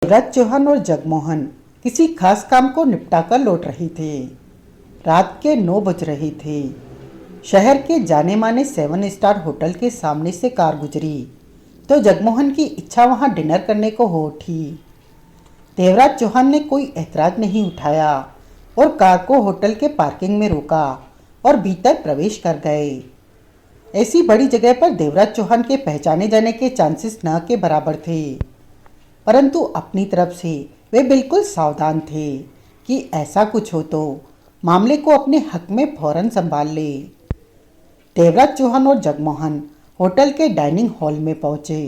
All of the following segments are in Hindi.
देवराज चौहान और जगमोहन किसी खास काम को निपटाकर लौट रहे थे। रात के 9 बज रहे थे। शहर के जाने माने 7 स्टार होटल के सामने से कार गुजरी तो जगमोहन की इच्छा वहां डिनर करने को हो उठी। देवराज चौहान ने कोई ऐतराज नहीं उठाया और कार को होटल के पार्किंग में रोका और भीतर प्रवेश कर गए। ऐसी बड़ी जगह पर देवराज चौहान के पहचाने जाने के चांसेस न के बराबर थे, परंतु अपनी तरफ से वे बिल्कुल सावधान थे कि ऐसा कुछ हो तो मामले को अपने हक में फौरन संभाल ले। देवराज चौहान और जगमोहन होटल के डाइनिंग हॉल में पहुंचे।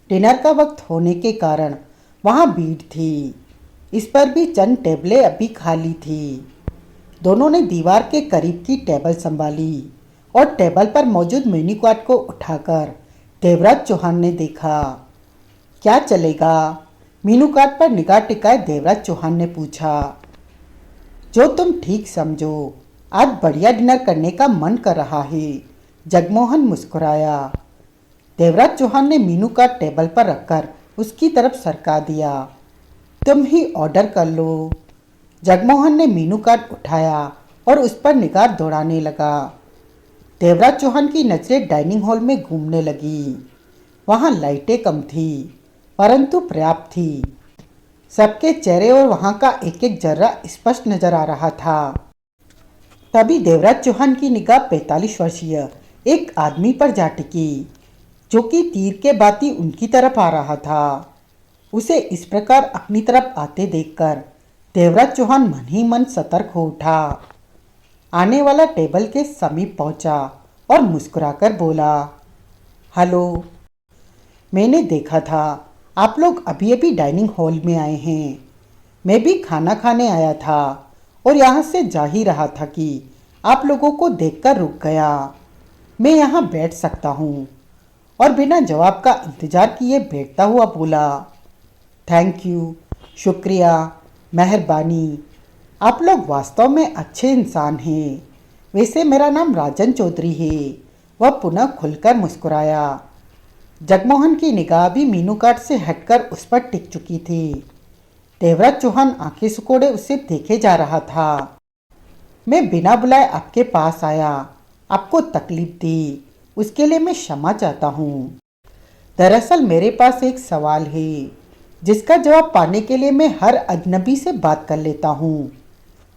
डिनर का वक्त होने के कारण वहां भीड़ थी। इस पर भी चंद टेबलें अभी खाली थी। दोनों ने दीवार के करीब की टेबल संभाली और टेबल पर मौजूद मेन्यू कार्ड को उठाकर देवराज चौहान ने देखा। क्या चलेगा? मीनू कार्ड पर निगाह टिकाए देवराज चौहान ने पूछा। जो तुम ठीक समझो, आज बढ़िया डिनर करने का मन कर रहा है, जगमोहन मुस्कुराया। देवराज चौहान ने मीनू कार्ड टेबल पर रखकर उसकी तरफ सरका दिया। तुम ही ऑर्डर कर लो। जगमोहन ने मीनू कार्ड उठाया और उस पर निगाह दौड़ाने लगा। देवराज चौहान की नजरें डाइनिंग हॉल में घूमने लगी। वहाँ लाइटें कम थी, परंतु पर्याप्त थी। सबके चेहरे और वहाँ का एक एक जर्रा स्पष्ट नजर आ रहा था। तभी देवराज चौहान की निगाह 45 वर्षीय एक आदमी पर जा टिकी, जो कि तीर के बाती उनकी तरफ आ रहा था। उसे इस प्रकार अपनी तरफ आते देखकर देवराज चौहान मन ही मन सतर्क हो उठा। आने वाला टेबल के समीप पहुंचा और मुस्कुराकर बोला, हेलो, मैंने देखा था आप लोग अभी अभी डाइनिंग हॉल में आए हैं। मैं भी खाना खाने आया था और यहाँ से जा ही रहा था कि आप लोगों को देखकर रुक गया। मैं यहाँ बैठ सकता हूँ। और बिना जवाब का इंतज़ार किए बैठता हुआ बोला, थैंक यू, शुक्रिया, मेहरबानी। आप लोग वास्तव में अच्छे इंसान हैं। वैसे मेरा नाम राजन चौधरी है। वह पुनः खुलकर मुस्कुराया। जगमोहन की निगाह भी मीनू कार्ड से हटकर उस पर टिक चुकी थी। देवराज चौहान आंखें सिकोड़े उसे देखे जा रहा था। मैं बिना बुलाए आपके पास आया, आपको तकलीफ दी, उसके लिए मैं क्षमा चाहता हूँ। दरअसल मेरे पास एक सवाल है जिसका जवाब पाने के लिए मैं हर अजनबी से बात कर लेता हूँ,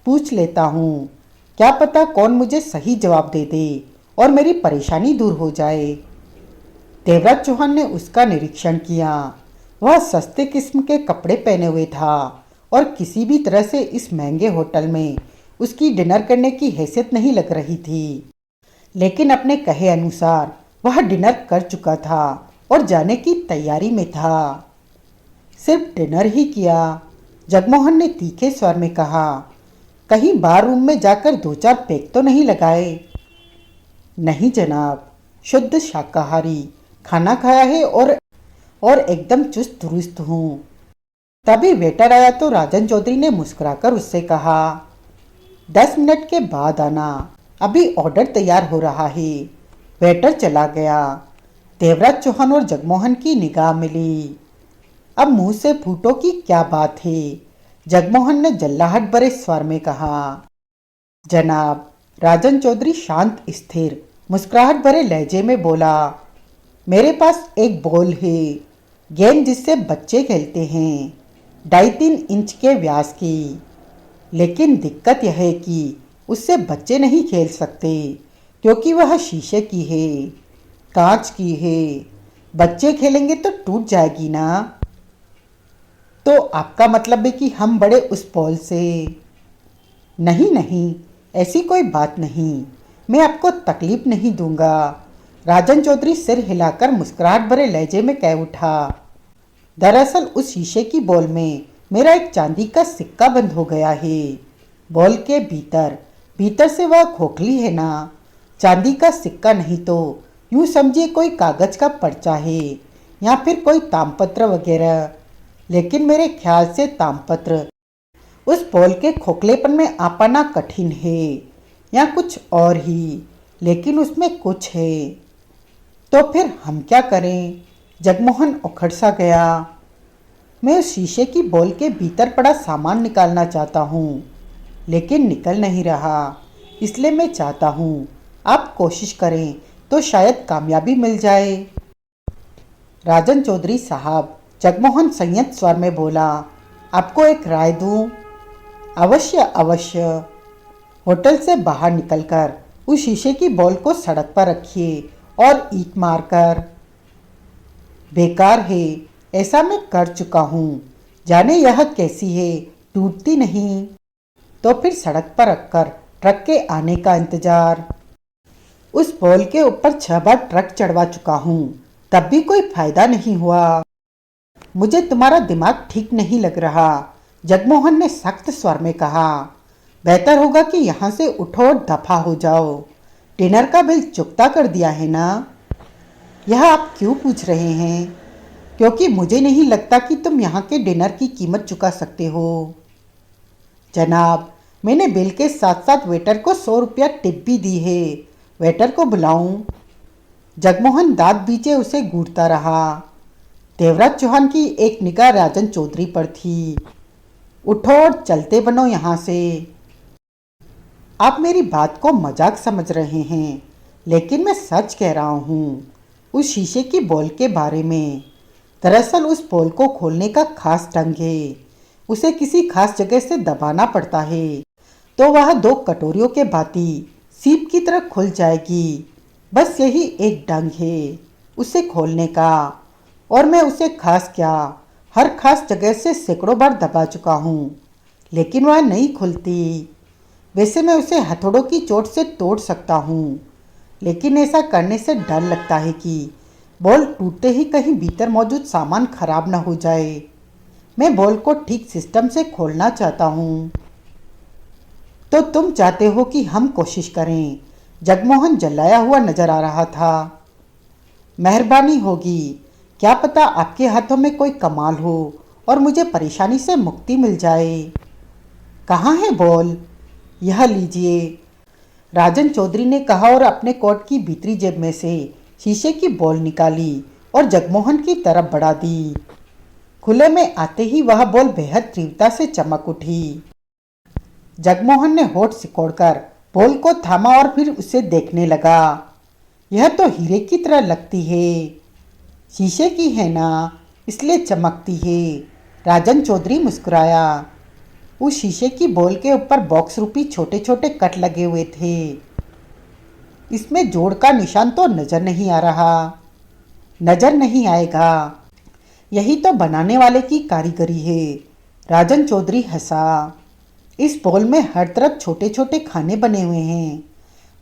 पूछ लेता हूँ। क्या पता कौन मुझे सही जवाब दे दे और मेरी परेशानी दूर हो जाए। देवराज चौहान ने उसका निरीक्षण किया। वह सस्ते किस्म के कपड़े पहने हुए था और किसी भी तरह से इस महंगे होटल में उसकी डिनर करने की हैसियत नहीं लग रही थी। लेकिन अपने कहे अनुसार वह डिनर कर चुका था और जाने की तैयारी में था। सिर्फ डिनर ही किया? जगमोहन ने तीखे स्वर में कहा। कहीं बार रूम में जाकर 2-4 पैक तो नहीं लगाए? नहीं जनाब, शुद्ध शाकाहारी खाना खाया है और एकदम चुस्त दुरुस्त हूँ। तभी वेटर आया तो राजन चौधरी ने मुस्कुराकर उससे कहा, 10 मिनट के बाद आना, अभी ऑर्डर तैयार हो रहा है। वेटर चला गया। देवराज चौहान और जगमोहन की निगाह मिली। अब मुंह से फूटो की क्या बात है, जगमोहन ने जल्लाहट भरे स्वर में कहा। जनाब, राजन चौधरी शांत स्थिर मुस्कुराहट भरे लहजे में बोला, मेरे पास एक बॉल है, गेंद जिससे बच्चे खेलते हैं, 2.5-3 इंच के व्यास की। लेकिन दिक्कत यह है कि उससे बच्चे नहीं खेल सकते क्योंकि वह शीशे की है, कांच की है। बच्चे खेलेंगे तो टूट जाएगी ना। तो आपका मतलब है कि हम बड़े उस बॉल से? नहीं नहीं, ऐसी कोई बात नहीं, मैं आपको तकलीफ नहीं दूंगा। राजन चौधरी सिर हिलाकर मुस्कुराहट भरे लहजे में कह उठा। दरअसल उस शीशे की बॉल में मेरा एक चांदी का सिक्का बंद हो गया है। बॉल के भीतर भीतर से वह खोखली है ना, चांदी का सिक्का नहीं तो यूँ समझिए कोई कागज का पर्चा है या फिर कोई तामपत्र वगैरह। लेकिन मेरे ख्याल से तामपत्र उस बॉल के खोखलेपन में आ पाना कठिन है, या कुछ और ही, लेकिन उसमें कुछ है। तो फिर हम क्या करें? जगमोहन उखड़ सा गया। मैं उस शीशे की बॉल के भीतर पड़ा सामान निकालना चाहता हूँ, लेकिन निकल नहीं रहा। इसलिए मैं चाहता हूँ आप कोशिश करें तो शायद कामयाबी मिल जाए। राजन चौधरी साहब, जगमोहन संयत स्वर में बोला, आपको एक राय दूं? अवश्य अवश्य। होटल से बाहर निकलकर उस शीशे की बॉल को सड़क पर रखिए और ईंट मारकर। बेकार है, ऐसा मैं कर चुका हूँ। जाने यह कैसी है, टूटती नहीं। तो फिर सड़क पर रखकर ट्रक के आने का इंतजार। उस बॉल के ऊपर 6 बार ट्रक चढ़वा चुका हूँ, तब भी कोई फायदा नहीं हुआ। मुझे तुम्हारा दिमाग ठीक नहीं लग रहा, जगमोहन ने सख्त स्वर में कहा। बेहतर होगा कि यहाँ से उठो और दफा हो जाओ। डिनर का बिल चुकता कर दिया है ना? यह आप क्यों पूछ रहे हैं? क्योंकि मुझे नहीं लगता कि तुम यहाँ के डिनर की कीमत चुका सकते हो। जनाब, मैंने बिल के साथ साथ वेटर को 100 रुपया टिप भी दी है। वेटर को बुलाऊं? जगमोहन दांत बीचे उसे घूरता रहा। देवराज चौहान की एक निगाह राजन चौधरी पर थी। उठो और चलते बनो यहाँ से। आप मेरी बात को मजाक समझ रहे हैं, लेकिन मैं सच कह रहा हूँ उस शीशे की बॉल के बारे में। दरअसल उस बॉल को खोलने का खास ढंग है। उसे किसी खास जगह से दबाना पड़ता है, तो वह 2 कटोरियों के भांति सीप की तरह खुल जाएगी। बस यही एक ढंग है उसे खोलने का। और मैं उसे खास क्या, हर खास जगह से सैकड़ों बार दबा चुका हूँ, लेकिन वह नहीं खुलती। वैसे मैं उसे हथौड़ों की चोट से तोड़ सकता हूँ, लेकिन ऐसा करने से डर लगता है कि बॉल टूटते ही कहीं भीतर मौजूद सामान खराब न हो जाए। मैं बॉल को ठीक सिस्टम से खोलना चाहता हूँ। तो तुम चाहते हो कि हम कोशिश करें? जगमोहन जलाया हुआ नजर आ रहा था। मेहरबानी होगी, क्या पता आपके हाथों में कोई कमाल हो और मुझे परेशानी से मुक्ति मिल जाए। कहाँ है बॉल? यह लीजिए, राजन चौधरी ने कहा और अपने कोट की भीतरी जेब में से शीशे की बॉल निकाली और जगमोहन की तरफ बढ़ा दी। खुले में आते ही वह बॉल बेहद तीव्रता से चमक उठी। जगमोहन ने होठ सिकोड़कर बॉल को थामा और फिर उसे देखने लगा। यह तो हीरे की तरह लगती है। शीशे की है ना, इसलिए चमकती है। राजन चौधरी मुस्कुराया। उस शीशे की बॉल के ऊपर बॉक्स रूपी छोटे छोटे कट लगे हुए थे। इसमें जोड़ का निशान तो नजर नहीं आ रहा। नजर नहीं आएगा, यही तो बनाने वाले की कारीगरी है। राजन चौधरी हंसा। इस बॉल में हर तरफ छोटे छोटे खाने बने हुए हैं।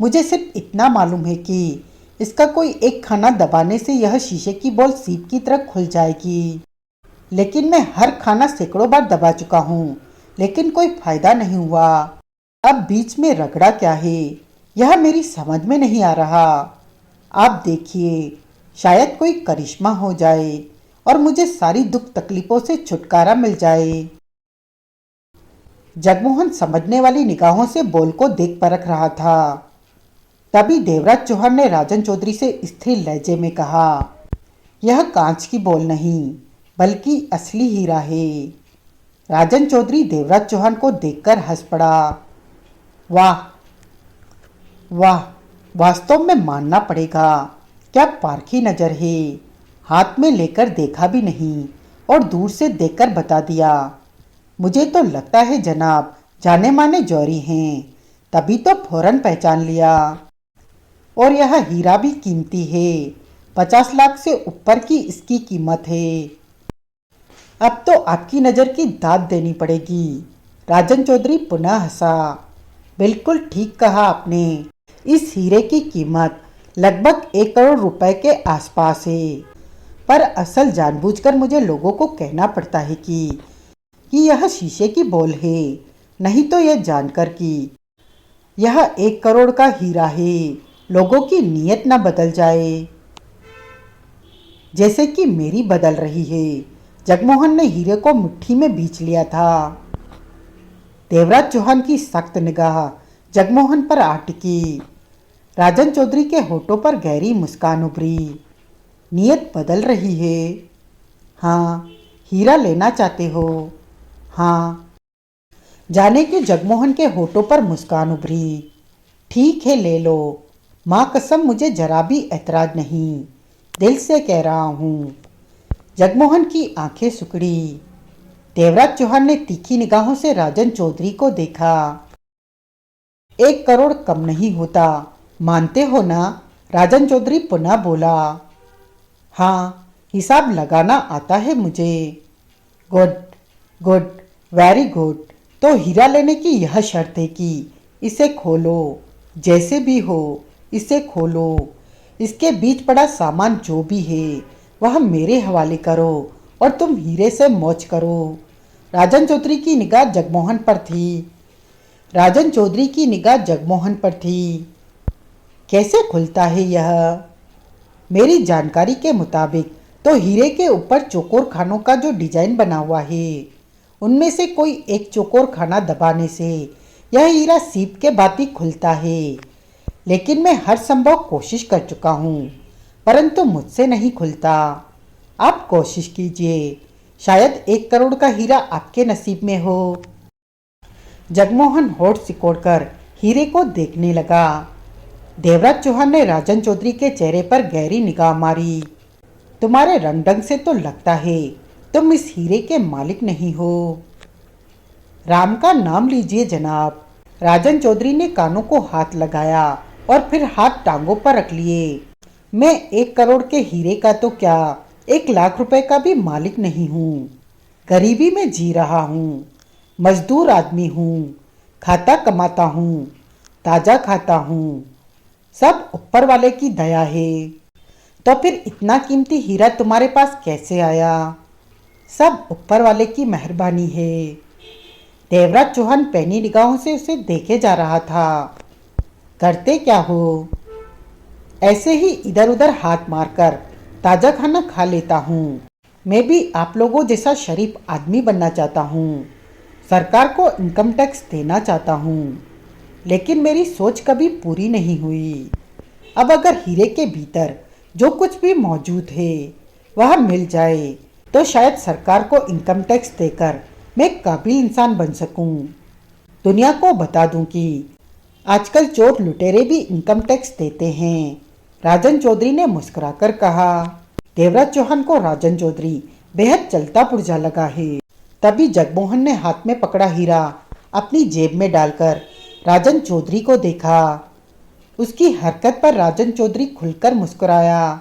मुझे सिर्फ इतना मालूम है कि इसका कोई एक खाना दबाने से यह शीशे की बॉल सीप की तरह खुल जाएगी। लेकिन मैं हर खाना सैकड़ों बार दबा चुका हूँ, लेकिन कोई फायदा नहीं हुआ। अब बीच में रगड़ा क्या है, यह मेरी समझ में नहीं आ रहा। आप देखिए, शायद कोई करिश्मा हो जाए और मुझे सारी दुख तकलीफों से छुटकारा मिल जाए। जगमोहन समझने वाली निगाहों से बॉल को देख परख रहा था। तभी देवराज चौहान ने राजन चौधरी से स्थिर लहजे में कहा, यह कांच की बॉल नहीं, बल्कि असली हीरा है। राजन चौधरी देवराज चौहान को देखकर हंस पड़ा। वाह वाह, वास्तव में मानना पड़ेगा, क्या पारखी नजर है। हाथ में लेकर देखा भी नहीं और दूर से देखकर बता दिया। मुझे तो लगता है जनाब जाने माने जौहरी हैं, तभी तो फौरन पहचान लिया। और यह हीरा भी कीमती है, 50 लाख से ऊपर की इसकी कीमत है। अब तो आपकी नज़र की दाद देनी पड़ेगी। राजन चौधरी पुनः हंसा। बिल्कुल ठीक कहा आपने, इस हीरे की कीमत लगभग 1 करोड़ रुपए के आसपास है। पर असल जानबूझकर मुझे लोगों को कहना पड़ता है कि यह शीशे की बॉल है, नहीं तो यह जानकर कि यह 1 करोड़ का हीरा है, लोगों की नीयत न बदल जाए, जैसे कि मेरी बदल रही है। जगमोहन ने हीरे को मुट्ठी में बींच लिया था। देवराज चौहान की सख्त निगाह जगमोहन पर आ टिकी। राजन चौधरी के होठों पर गहरी मुस्कान उभरी। नीयत बदल रही है। हाँ, हीरा लेना चाहते हो? हाँ। जाने कि जगमोहन के होठों पर मुस्कान उभरी। ठीक है, ले लो। माँ कसम, मुझे जरा भी ऐतराज नहीं, दिल से कह रहा हूँ। जगमोहन की आंखें सिकुड़ी। देवराज चौहान ने तीखी निगाहों से राजन चौधरी को देखा। 1 करोड़ कम नहीं होता, मानते हो ना? राजन चौधरी पुनः बोला। हाँ, हिसाब लगाना आता है मुझे। Good, good, very good. तो हीरा लेने की यह शर्त है कि इसे खोलो, जैसे भी हो इसे खोलो। इसके बीच पड़ा सामान जो भी है वह मेरे हवाले करो और तुम हीरे से मौज करो। राजन चौधरी की निगाह जगमोहन पर थी। राजन चौधरी की निगाह जगमोहन पर थी। कैसे खुलता है यह? मेरी जानकारी के मुताबिक तो हीरे के ऊपर चौकोर खानों का जो डिजाइन बना हुआ है, उनमें से कोई एक चौकोर खाना दबाने से यह हीरा सीप के भांति खुलता है। लेकिन मैं हर संभव कोशिश कर चुका हूँ, परंतु मुझसे नहीं खुलता। आप कोशिश कीजिए, शायद 1 करोड़ का हीरा आपके नसीब में हो। जगमोहन होठ सिकोड़कर हीरे को देखने लगा। देवराज चौहान ने राजन चौधरी के चेहरे पर गहरी निगाह मारी। तुम्हारे रंग ढंग से तो लगता है तुम इस हीरे के मालिक नहीं हो। राम का नाम लीजिए जनाब। राजन चौधरी ने कानों को हाथ लगाया और फिर हाथ टांगों पर रख लिए। मैं 1 करोड़ के हीरे का तो क्या, 1 लाख रुपए का भी मालिक नहीं हूँ। गरीबी में जी रहा हूँ, मजदूर आदमी हूँ, खाता कमाता हूँ, ताजा खाता हूँ। सब ऊपर वाले की दया है। तो फिर इतना कीमती हीरा तुम्हारे पास कैसे आया? सब ऊपर वाले की मेहरबानी है। देवराज चौहान पैनी निगाहों से उसे देखे जा रहा था। करते क्या हो? ऐसे ही इधर उधर हाथ मारकर ताजा खाना खा लेता हूँ। मैं भी आप लोगों जैसा शरीफ आदमी बनना चाहता हूँ, सरकार को इनकम टैक्स देना चाहता हूँ, लेकिन मेरी सोच कभी पूरी नहीं हुई। अब अगर हीरे के भीतर जो कुछ भी मौजूद है वह मिल जाए तो शायद सरकार को इनकम टैक्स देकर मैं काबिल इंसान बन सकूं। दुनिया को बता दूं कि आजकल चोर लुटेरे भी इनकम टैक्स देते हैं। राजन चौधरी ने मुस्कुराकर कहा। देवराज चौहान को राजन चौधरी बेहद चलता पुर्जा लगा है। तभी जगमोहन ने हाथ में पकड़ा हीरा अपनी जेब में डालकर राजन चौधरी को देखा। उसकी हरकत पर राजन चौधरी खुलकर मुस्कुराया।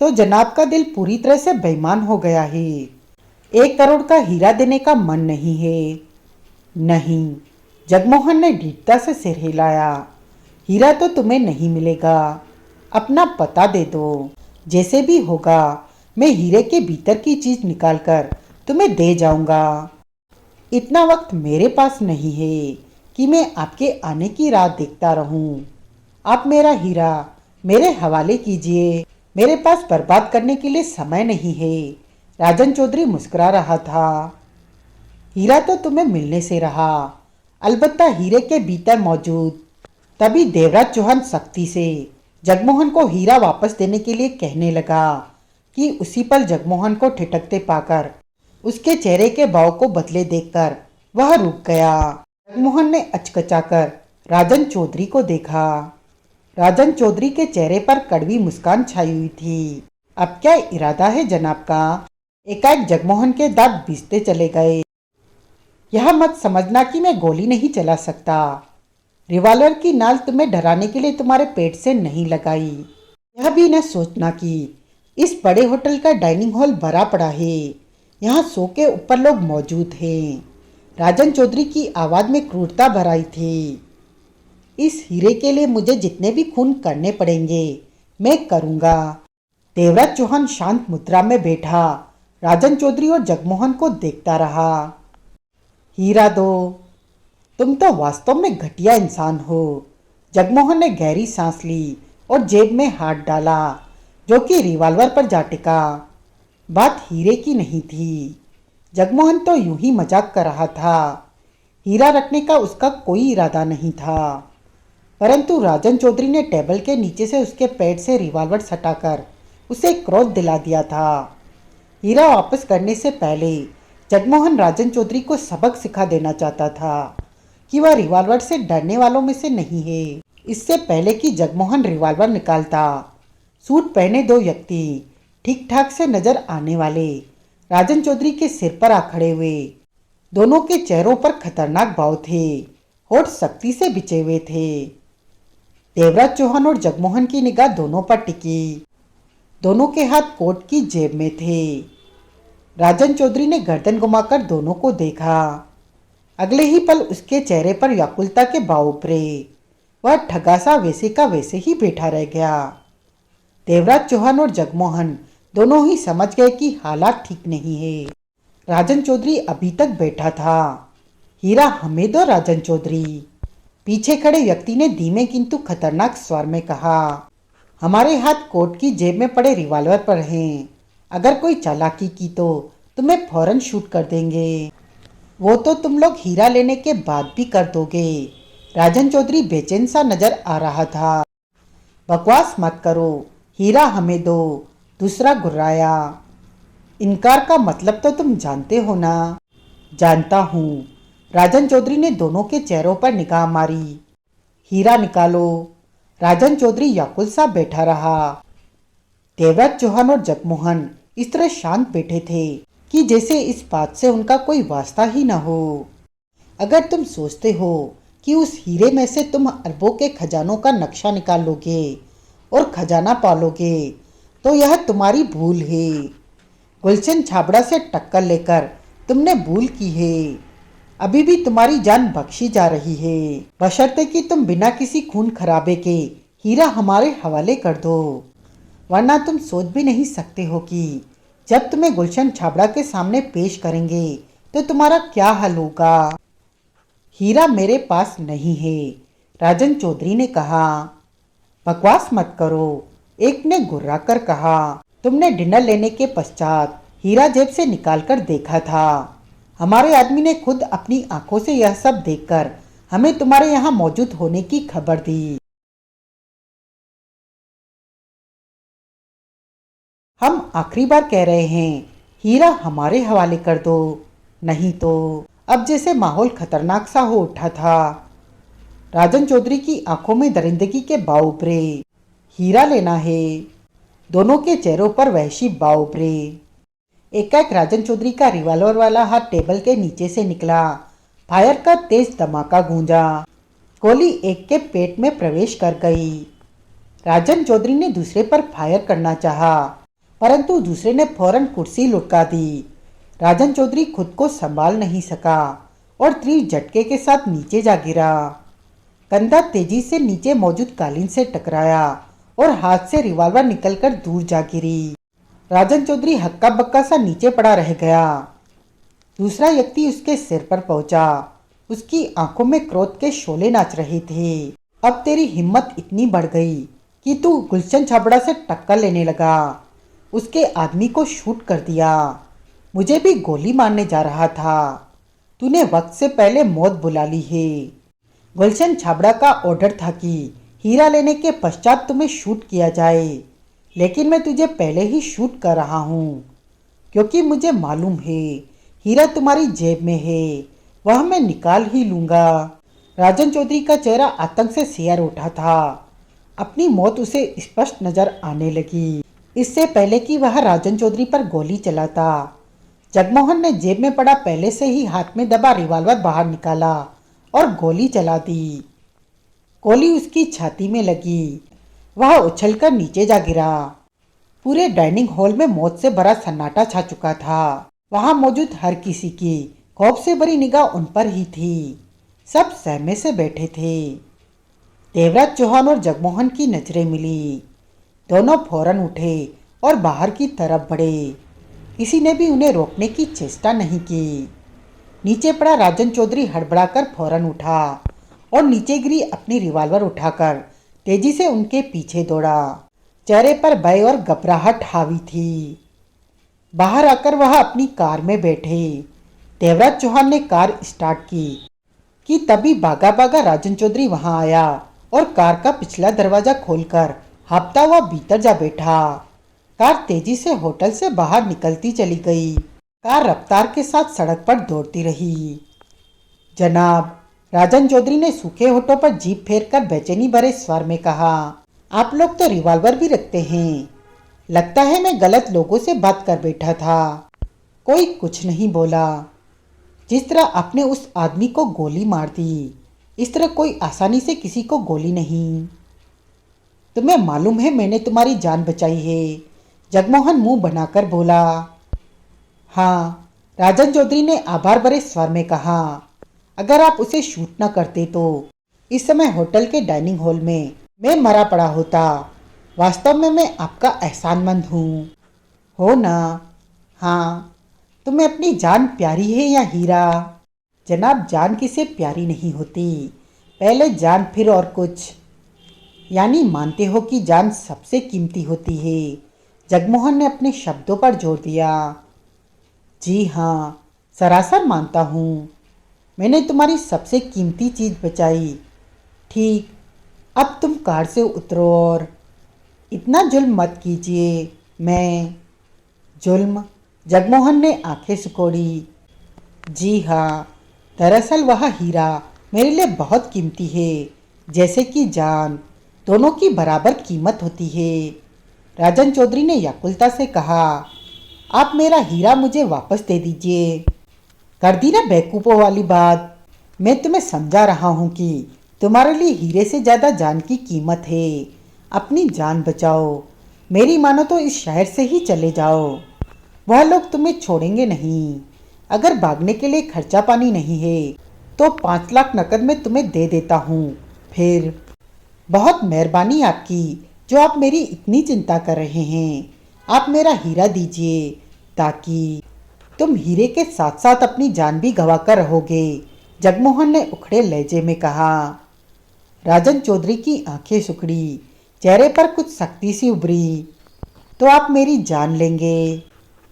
तो जनाब का दिल पूरी तरह से बेईमान हो गया है। 1 करोड़ का हीरा देने का मन नहीं है? नहीं। जगमोहन ने दृढ़ता से सिर हिलाया। हीरा तो तुम्हें नहीं मिलेगा। अपना पता दे दो, जैसे भी होगा मैं हीरे के भीतर की चीज निकालकर तुम्हें दे जाऊंगा। इतना वक्त मेरे पास नहीं है कि मैं आपके आने की राह देखता रहूं। आप मेरा हीरा मेरे हवाले कीजिए, मेरे पास बर्बाद करने के लिए समय नहीं है। राजन चौधरी मुस्कुरा रहा था। हीरा तो तुम्हें मिलने से रहा, अलबत्ता हीरे के भीतर मौजूद। तभी देवराज चौहान सख्ती से जगमोहन को हीरा वापस देने के लिए कहने लगा कि उसी पल जगमोहन को ठिठकते पाकर उसके चेहरे के भाव को बदले देखकर वह रुक गया। जगमोहन ने अचकचाकर राजन चौधरी को देखा। राजन चौधरी के चेहरे पर कड़वी मुस्कान छाई हुई थी। अब क्या इरादा है जनाब का? एकाएक जगमोहन के दांत भींचते चले गए। यह मत समझना कि मैं गोली नहीं चला सकता। रिवॉल्वर की नाल तुम्हें डराने के लिए तुम्हारे पेट से नहीं लगाई। यह भी न सोचना कि इस बड़े होटल का डाइनिंग हॉल भरा पड़ा है, यहाँ 100 के ऊपर लोग मौजूद हैं। राजन चौधरी की आवाज़ में क्रूरता भराई थी। इस हीरे के लिए मुझे जितने भी खून करने पड़ेंगे मैं करूँगा। देवराज चौहान शांत मुद्रा में बैठा राजन चौधरी और जगमोहन को देखता रहा। हीरा दो, तुम तो वास्तव में घटिया इंसान हो। जगमोहन ने गहरी सांस ली और जेब में हाथ डाला, जो कि रिवॉल्वर पर जा टिका। बात हीरे की नहीं थी। जगमोहन तो यूं ही मजाक कर रहा था। हीरा रखने का उसका कोई इरादा नहीं था। परंतु राजन चौधरी ने टेबल के नीचे से उसके पेट से रिवॉल्वर सटाकर उसे क्रोध दिला दिया था। हीरा वापस करने से पहले जगमोहन राजन चौधरी को सबक सिखा देना चाहता था कि वह रिवॉल्वर से डरने वालों में से नहीं है। इससे पहले कि जगमोहन रिवॉल्वर निकालता, सूट पहने दो व्यक्ति ठीक ठाक से नजर आने वाले राजन चौधरी के सिर पर आ खड़े हुए। दोनों के चेहरों पर खतरनाक भाव थे, होठ सख्ती से बिछे हुए थे। देवराज चौहान और जगमोहन की निगाह दोनों पर टिकी। दोनों के हाथ कोट की जेब में थे। राजन चौधरी ने गर्दन घुमाकर दोनों को देखा। अगले ही पल उसके चेहरे पर व्याकुलता के भाव उभरे। वह ठगासा वैसे का वैसे ही बैठा रह गया। देवराज चौहान और जगमोहन दोनों ही समझ गए कि हालात ठीक नहीं है। राजन चौधरी अभी तक बैठा था। हीरा हमेद और राजन चौधरी। पीछे खड़े व्यक्ति ने धीमे किंतु खतरनाक स्वर में कहा, हमारे हाथ कोट की जेब में पड़े रिवॉल्वर पर हैं। अगर कोई चालाकी की तो तुम्हें फौरन शूट कर देंगे। वो तो तुम लोग हीरा लेने के बाद भी कर दोगे। राजन चौधरी बेचैन सा नजर आ रहा था। बकवास मत करो, हीरा हमें दो, दूसरा गुर्राया। इनकार का मतलब तो तुम जानते हो ना। जानता हूँ। राजन चौधरी ने दोनों के चेहरों पर निगाह मारी। हीरा निकालो। राजन चौधरी व्याकुल सा बैठा रहा। देवराज चौहान और जगमोहन इस तरह शांत बैठे थे कि जैसे इस बात से उनका कोई वास्ता ही न हो। अगर तुम सोचते हो कि उस हीरे में से तुम अरबों के खजानों का नक्शा निकाल लोगे और खजाना पालोगे तो यह तुम्हारी भूल है। गुलशन छाबड़ा से टक्कर लेकर तुमने भूल की है। अभी भी तुम्हारी जान बख्शी जा रही है, बशर्ते कि तुम बिना किसी खून खराबे के हीरा हमारे हवाले कर दो। वरना तुम सोच भी नहीं सकते हो कि जब तुम्हें गुलशन छाबड़ा के सामने पेश करेंगे तो तुम्हारा क्या हाल होगा। हीरा मेरे पास नहीं है, राजन चौधरी ने कहा। बकवास मत करो, एक ने गुर्रा कर कहा। तुमने डिनर लेने के पश्चात हीरा जेब से निकालकर देखा था। हमारे आदमी ने खुद अपनी आंखों से यह सब देखकर हमें तुम्हारे यहाँ मौजूद होने की खबर दी। हम आखिरी बार कह रहे हैं, हीरा हमारे हवाले कर दो, नहीं तो। अब जैसे माहौल खतरनाक सा हो उठा था। राजन चौधरी की आंखों में दरिंदगी के भाव उभरे। हीरा लेना है। दोनों के चेहरों पर वहशी भाव उभरे। एकाएक राजन चौधरी का रिवॉल्वर वाला हाथ टेबल के नीचे से निकला। फायर का तेज धमाका गूंजा। गोली एक के पेट में प्रवेश कर गई। राजन चौधरी ने दूसरे पर फायर करना चाहा, परंतु दूसरे ने फौरन कुर्सी लुढ़का दी। राजन चौधरी खुद को संभाल नहीं सका और तीव्र झटके के साथ नीचे जा गिरा। कंधा तेजी से नीचे मौजूद कालीन से टकराया और हाथ से रिवॉल्वर निकलकर दूर जा गिरी। राजन चौधरी हक्का बक्का सा नीचे पड़ा रह गया। दूसरा व्यक्ति उसके सिर पर पहुंचा। उसकी आंखों में क्रोध के शोले नाच रहे थे। अब तेरी हिम्मत इतनी बढ़ गई कि तू गुलशन छाबड़ा से टक्कर लेने लगा। उसके आदमी को शूट कर दिया। मुझे भी गोली मारने जा रहा था। तूने वक्त से पहले मौत बुला ली है। गुलशन छाबड़ा का ऑर्डर था कि हीरा लेने के पश्चात तुम्हें शूट किया जाए, लेकिन मैं तुझे पहले ही शूट कर रहा हूँ, क्योंकि मुझे मालूम है हीरा तुम्हारी जेब में है, वह मैं निकाल ही लूँगा। राजन चौधरी का चेहरा आतंक से सिहर उठा था। अपनी मौत उसे स्पष्ट नजर आने लगी। इससे पहले कि वह राजन चौधरी पर गोली चलाता, जगमोहन ने जेब में पड़ा पहले से ही हाथ में दबा रिवॉल्वर बाहर निकाला और गोली चला दी। गोली उसकी छाती में लगी। वह उछलकर नीचे जा गिरा। पूरे डाइनिंग हॉल में मौत से भरा सन्नाटा छा चुका था। वहां मौजूद हर किसी की खौफ से भरी निगाह उन पर ही थी। सब सहमे से बैठे थे। देवराज चौहान और जगमोहन की नजरें मिली। दोनों फौरन उठे और बाहर की तरफ बढ़े। किसी ने भी उन्हें रोकने की चेष्टा नहीं की। नीचे पड़ा राजन चौधरी हड़बड़ाकर फौरन उठा और नीचे गिरी अपनी रिवॉल्वर उठाकर तेजी से उनके पीछे दौड़ा। चेहरे पर भय और घबराहट हावी थी। बाहर आकर वह अपनी कार में बैठे। देवराज चौहान ने कार स्टार्ट की कि तभी भागा भागा राजन चौधरी वहां आया और कार का पिछला दरवाजा खोलकर हाँफता हुआ भीतर जा बैठा। कार तेजी से होटल से बाहर निकलती चली गई। कार रफ्तार के साथ सड़क पर दौड़ती रही। जनाब, राजन चौधरी ने सूखे होठों पर जीभ फेरकर बेचैनी भरे स्वर में कहा, आप लोग तो रिवॉल्वर भी रखते हैं। लगता है मैं गलत लोगों से बात कर बैठा था। कोई कुछ नहीं बोला। जिस तरह आपने उस आदमी को गोली मार दी, इस तरह कोई आसानी से किसी को गोली नहीं। तुम्हें मालूम है मैंने तुम्हारी जान बचाई है, जगमोहन मुंह बनाकर बोला। हाँ, राजन चौधरी ने आभार भरे स्वर में कहा। अगर आप उसे शूट न करते तो इस समय होटल के डाइनिंग हॉल में मैं मरा पड़ा होता। वास्तव में मैं आपका एहसानमंद हूँ, हो ना? हाँ, तुम्हें अपनी जान प्यारी है या हीरा? जनाब, जान किसे प्यारी नहीं होती, पहले जान फिर और कुछ। यानी मानते हो कि जान सबसे कीमती होती है? जगमोहन ने अपने शब्दों पर जोर दिया। जी हाँ, सरासर मानता हूँ। मैंने तुम्हारी सबसे कीमती चीज़ बचाई। ठीक, अब तुम कार से उतरो और इतना जुल्म मत कीजिए। मैं जुल्म? जगमोहन ने आंखें सिकोड़ी। जी हाँ, दरअसल वह हीरा मेरे लिए बहुत कीमती है, जैसे कि जान। दोनों की बराबर कीमत होती है। राजन चौधरी ने व्याकुलता से कहा, आप मेरा हीरा मुझे वापस दे दीजिए। कर दी ना बेवकूफ़ों वाली बात। मैं तुम्हें समझा रहा हूँ कि तुम्हारे लिए हीरे से ज़्यादा जान की कीमत है। अपनी जान बचाओ। मेरी मानो तो इस शहर से ही चले जाओ। वह लोग तुम्हें छोड़ेंगे नहीं। अगर भागने के लिए खर्चा पानी नहीं है तो 5 लाख नकद में तुम्हें दे देता हूँ। फिर बहुत मेहरबानी आपकी, जो आप मेरी इतनी चिंता कर रहे हैं। आप मेरा हीरा दीजिए, ताकि तुम हीरे के साथ साथ अपनी जान भी गंवा कर रहोगे, जगमोहन ने उखड़े लहजे में कहा। राजन चौधरी की आंखें सिकुड़ी, चेहरे पर कुछ सख्ती सी उभरी। तो आप मेरी जान लेंगे?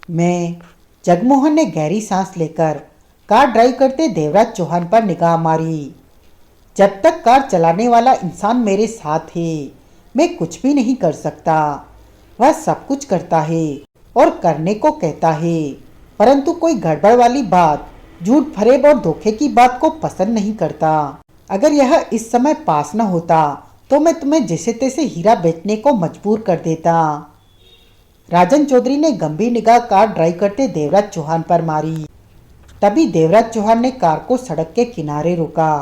मैं? जगमोहन ने गहरी सांस लेकर कार ड्राइव करते देवराज चौहान पर निगाह मारी। जब तक कार चलाने वाला इंसान मेरे साथ है, मैं कुछ भी नहीं कर सकता। वह सब कुछ करता है और करने को कहता है, परंतु कोई गड़बड़ वाली बात, झूठ फरेब और धोखे की बात को पसंद नहीं करता। अगर यह इस समय पास न होता तो मैं तुम्हें जैसे तैसे हीरा बेचने को मजबूर कर देता। राजन चौधरी ने गंभीर निगाह कार ड्राइव करते देवराज चौहान पर मारी। तभी देवराज चौहान ने कार को सड़क के किनारे रोका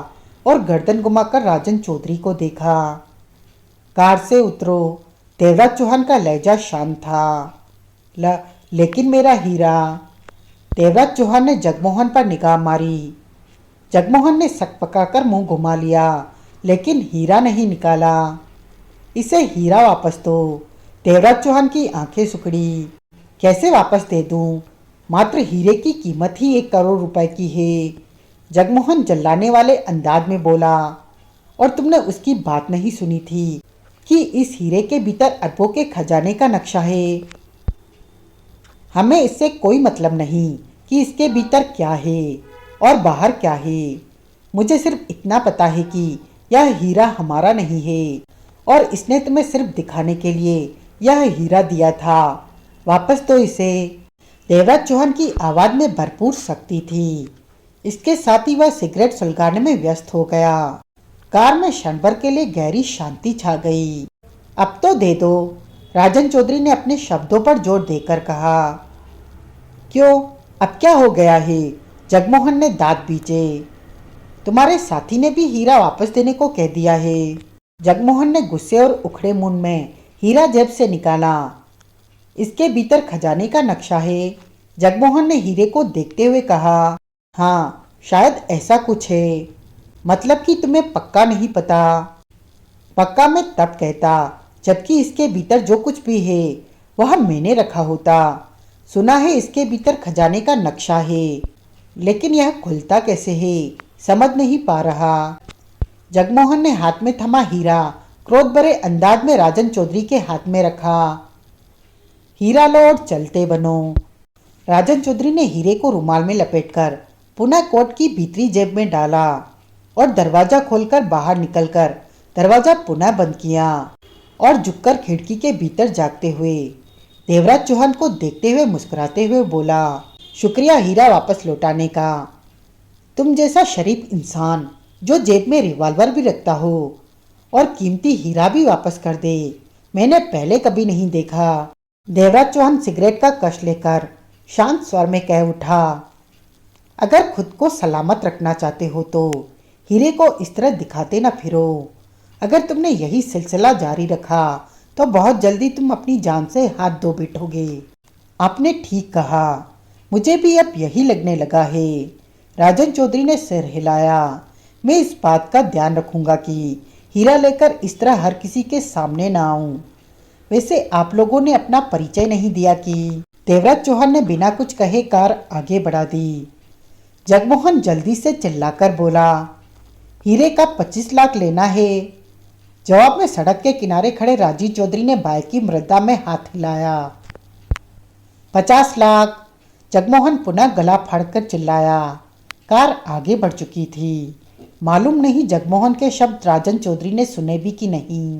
और गर्दन घुमाकर राजन चौधरी को देखा। कार से उतरो। देवराज चौहान का लहजा शांत था। लेकिन मेरा हीरा? देवराज चौहान ने जगमोहन पर निगाह मारी। जगमोहन ने सक पकाकर मुंह घुमा लिया, लेकिन हीरा नहीं निकाला। इसे हीरा वापस दो। देवराज चौहान की आंखें सिकुड़ी। कैसे वापस दे दूं? मात्र हीरे की कीमत ही 1 करोड़ रुपए की है, जगमोहन जल्लाने वाले अंदाज में बोला। और तुमने उसकी बात नहीं सुनी थी कि इस हीरे के भीतर अरबों के खजाने का नक्शा है। हमें इससे कोई मतलब नहीं कि इसके भीतर क्या है और बाहर क्या है। मुझे सिर्फ इतना पता है कि यह हीरा हमारा नहीं है और इसने तुम्हें सिर्फ दिखाने के लिए यह हीरा दिया था। वापस दो इसे। देवराज चौहान की आवाज़ में भरपूर शक्ति थी। इसके साथ ही वह सिगरेट सुलगाने में व्यस्त हो गया। कार में क्षण भर के लिए गहरी शांति छा गई। अब तो दे दो, राजन चौधरी ने अपने शब्दों पर जोर देकर कहा। क्यों, अब क्या हो गया है? जगमोहन ने दांत बीचे। तुम्हारे साथी ने भी हीरा वापस देने को कह दिया है। जगमोहन ने गुस्से और उखड़े मुंह में हीरा जेब से निकाला। इसके भीतर खजाने का नक्शा है, जगमोहन ने हीरे को देखते हुए कहा। हाँ, शायद ऐसा कुछ है। मतलब कि तुम्हें पक्का नहीं पता? पक्का मैं तब कहता जबकि इसके भीतर जो कुछ भी है वह मैंने रखा होता। सुना है इसके भीतर खजाने का नक्शा है, लेकिन यह खुलता कैसे है समझ नहीं पा रहा। जगमोहन ने हाथ में थमा हीरा क्रोध भरे अंदाज में राजन चौधरी के हाथ में रखा। हीरा लो और चलते बनो। राजन चौधरी ने हीरे को रुमाल में लपेटकर पुनः कोट की भीतरी जेब में डाला और दरवाजा खोलकर बाहर निकलकर दरवाजा पुनः बंद किया और झुककर खिड़की के भीतर झांकते हुए देवराज चौहान को देखते हुए मुस्कुराते हुए बोला, शुक्रिया हीरा वापस लौटाने का। तुम जैसा शरीफ इंसान जो जेब में रिवॉल्वर भी रखता हो और कीमती हीरा भी वापस कर दे, मैंने पहले कभी नहीं देखा। देवराज चौहान सिगरेट का कश लेकर शांत स्वर में कह उठा, अगर खुद को सलामत रखना चाहते हो तो हीरे को इस तरह दिखाते ना फिरो। अगर तुमने यही सिलसिला जारी रखा तो बहुत जल्दी तुम अपनी जान से हाथ धो बैठोगे। आपने ठीक कहा, मुझे भी अब यही लगने लगा है। राजन चौधरी ने सिर हिलाया। मैं इस बात का ध्यान रखूंगा कि हीरा लेकर इस तरह हर किसी के सामने ना आऊं। वैसे आप लोगों ने अपना परिचय नहीं दिया कि। देवराज चौहान ने बिना कुछ कहे कार आगे बढ़ा दी। जगमोहन जल्दी से चिल्लाकर बोला, हीरे का 25 लाख लेना है। जवाब में सड़क के किनारे खड़े राजीव चौधरी ने बाइक की मृदा में हाथ हिलाया। 50 लाख। जगमोहन पुनः गला फाड़कर चिल्लाया। कार आगे बढ़ चुकी थी। मालूम नहीं जगमोहन के शब्द राजन चौधरी ने सुने भी कि नहीं।